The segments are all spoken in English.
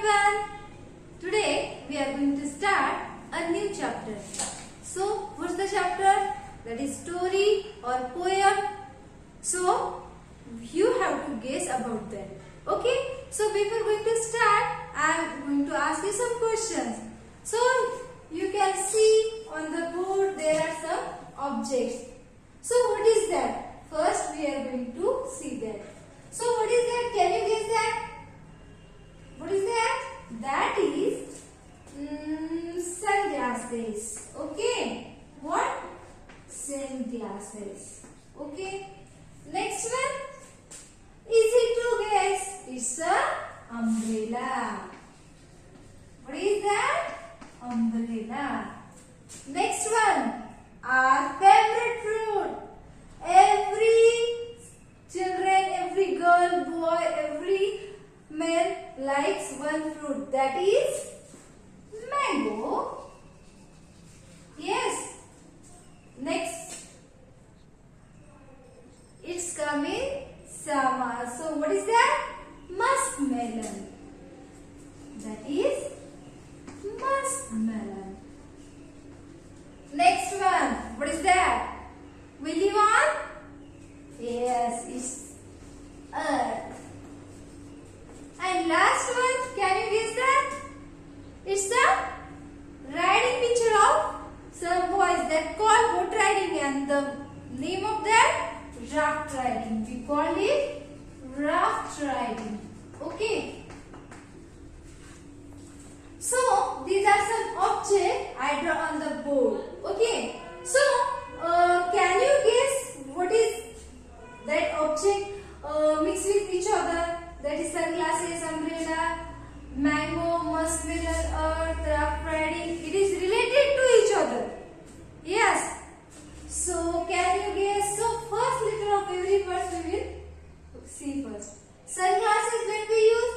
everyone. Today we are going to start a new chapter. So what's the chapter? That is story or poem. So you have to guess about that. Okay? So before going to start, I am going to ask you some questions. So you can see on the board there are some objects. So what is that? First we are going to see that. So what is that? Can you guess that? What is that? That is sunglasses. Okay. What? Sunglasses. Okay. Next one. Easy to guess. It's a umbrella. What is that? Umbrella. Next one. Our favorite fruit. Every children, every girl, boy, every man likes one fruit. That is mango. Yes. Next. It's coming summer. So what is that? Muskmelon. That is muskmelon. Next one. What is that? Will you want? Yes, it's earth. And last one, can you guess that? It's the riding picture of some boys that call boat riding, and the name of that raft riding. We call it raft riding. Okay. So these are some objects I draw on the board. Okay. So can you guess what is that object mixed with each other? That is sunglasses, umbrella, mango, muskmelon, earth, raft riding. It is related to each other. Yes. So can you guess? So first letter of every word we will see first. Sunglasses when we use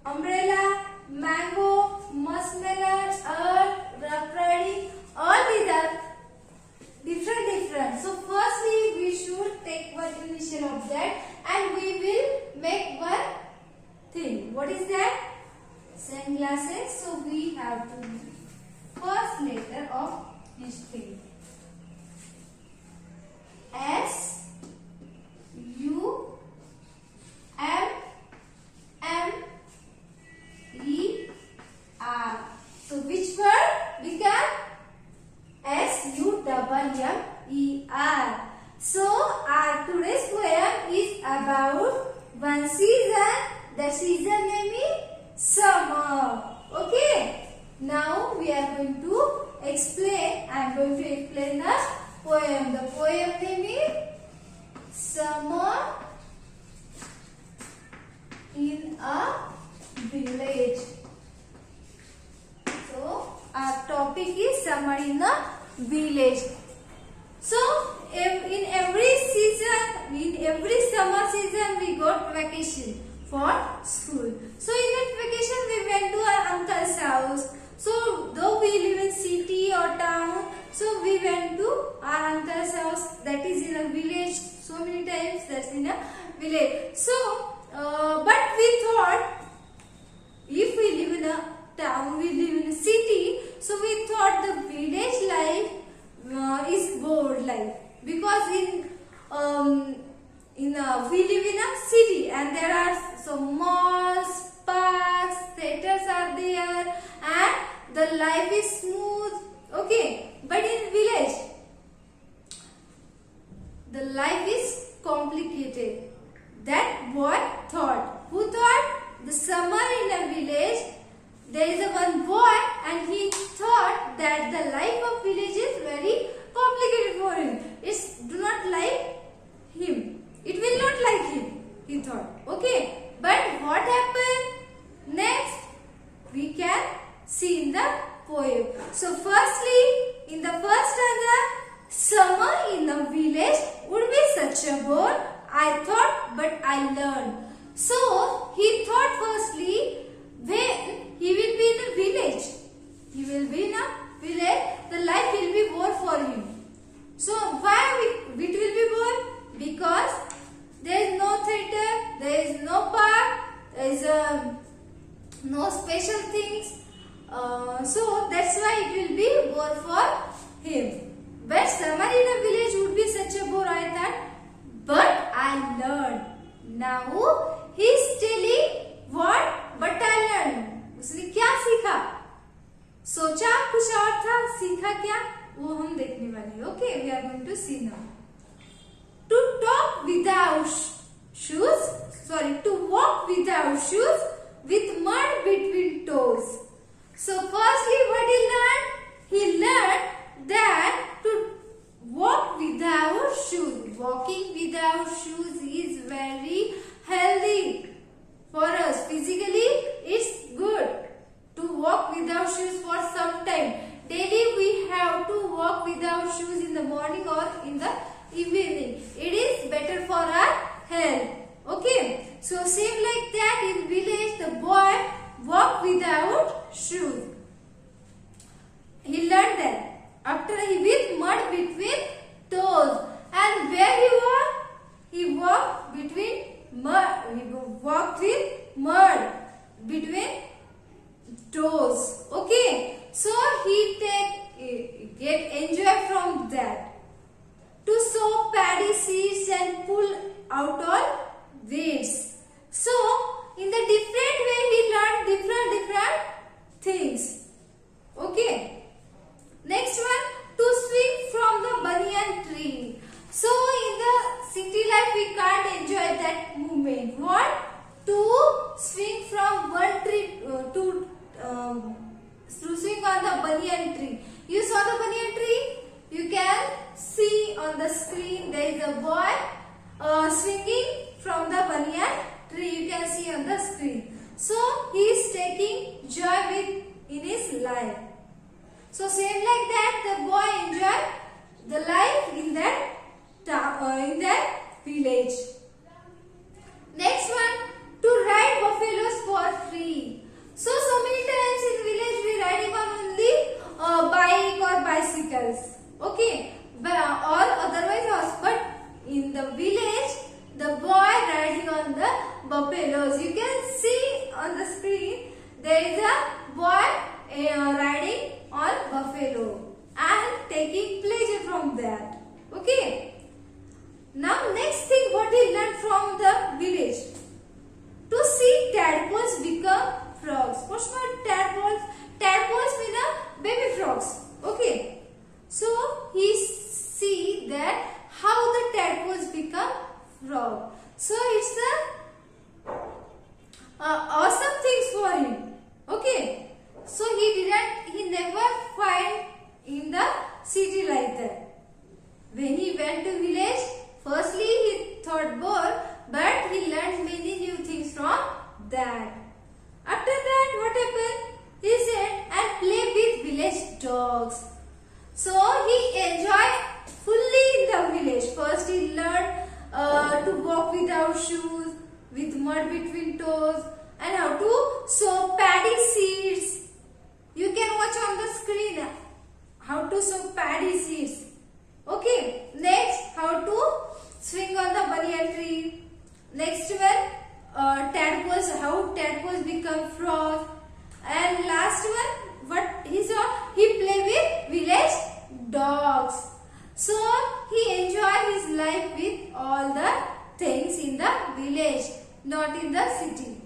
umbrella, mango, muskmelon, earth, raft riding. All these are different. So firstly we should take one initial of that and we will make one thing. What is that? Sunglasses. So we have to first letter of this thing. S U M M E R. So which word become S U M M E R. So our today's poem is about one season. The season name is summer. Okay. Now we are going to explain. I am going to explain the poem. The poem name is Summer in a Village. So our topic is summer in a village. So in every season, in every summer season, we got vacation for school. So in that vacation, we went to our uncle's house. So though we live in city or town, so we went to our uncle's house that is in a village. So many times that's in a village. So but we thought if we live in a town, we live in a city, so we thought the village life is bored life, because we live in a city and there are some malls, parks, theaters are there, and the life is smooth. Okay, but in village the life is complicated. That boy thought. Who thought? The summer in a village. There is a one boy and he thought that the life of village is very complicated for him. It's do not like him. It will not like him, he thought. Okay. But what happened next? We can see in the poem. So firstly, in the first stanza, summer in the village would be such a bore. I thought, but I learned. So he thought firstly, when he will be in a village, he will be in a village, the life will be bore for him. So why it will be bore? Because there is no theater, there is no park, there is no special things. So that's why it will be bore for him. But summer in a village would be such a bore, I thought. But I learned. Now he is telling what? But I learned. उसने क्या सीखा? सोचा कुछ और था, सीखा क्या? वो हम देखने वाले हैं. Okay, we are going to see now. To talk without shoes. Sorry, to walk without shoes with mud between toes. So firstly, what he learned? He learned that to walk without shoes. Walking without shoes is very healthy for us. Physically, it's good to walk without shoes for some time. Daily we have to walk without shoes in the morning or in the evening. It is better for our health. Okay. So same like that in village the boy walk without shoes. He learned that. After he with mud between toes. And where he walked? He walked between mud. He walked with mud between toes. Okay. So he get enjoy from that. To sow paddy seeds and pull out all weeds. So in the different way he learned different things. Okay. Next one, to swing from the banyan tree. So in the city life we can't enjoy that movement. What? To swing from one tree to swing on the banyan tree. You saw the banyan tree? You can see on the screen there is a boy swinging from the banyan tree. You can see on the screen. So he is taking joy in his life. So same like that the boy enjoyed the life in that village. Next one, to ride buffaloes for free. So many times in village we riding on only bike or bicycles. Okay, or otherwise horse. But in the village the boy riding on the buffaloes. You can see on the screen there is a boy riding on buffalo and taking pleasure from that. Okay. Now next thing what he learned from the village. To see tadpoles become frogs. What's not tadpoles? Tadpoles mean a baby frogs. Okay. So he see that how the tadpoles become frog. So it's the awesome things for him. Okay. So he never find in the city like that. When he went to village, firstly he thought bore, but he learned many new things from that. After that, what happened? He said, and play with village dogs. So he enjoyed fully in the village. First he learned to walk without shoes, with mud between toes, and how to sow paddy seeds. You can watch on the screen how to sow paddy seeds. Okay. Next, how to swing on the banyan tree. Next one, tadpoles, how tadpoles become frogs. And last one, what he saw? He play with village dogs. So he enjoyed his life with all the things in the village, not in the city.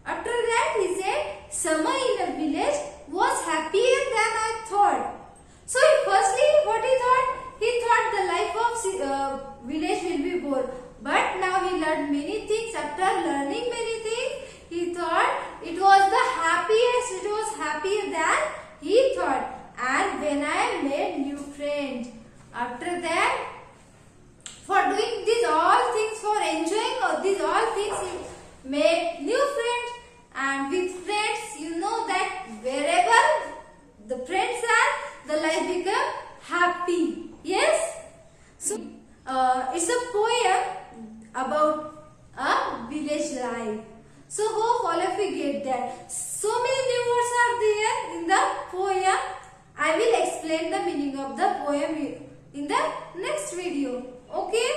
After that, he said, summer in a village was happier than I thought. So firstly, what he thought? He thought the life of village will be bored. But now he learned many things. After learning many things, he thought it was the happiest. It was happier than he thought. And when I made new friends. After that, for doing these all things, for enjoying all these all things, he made new friends. And with friends, you know that wherever the friends are, the life become happy. Yes? So, it's a poem about a village life. So, hope all of you get that. So many new words are there in the poem. I will explain the meaning of the poem in the next video. Okay?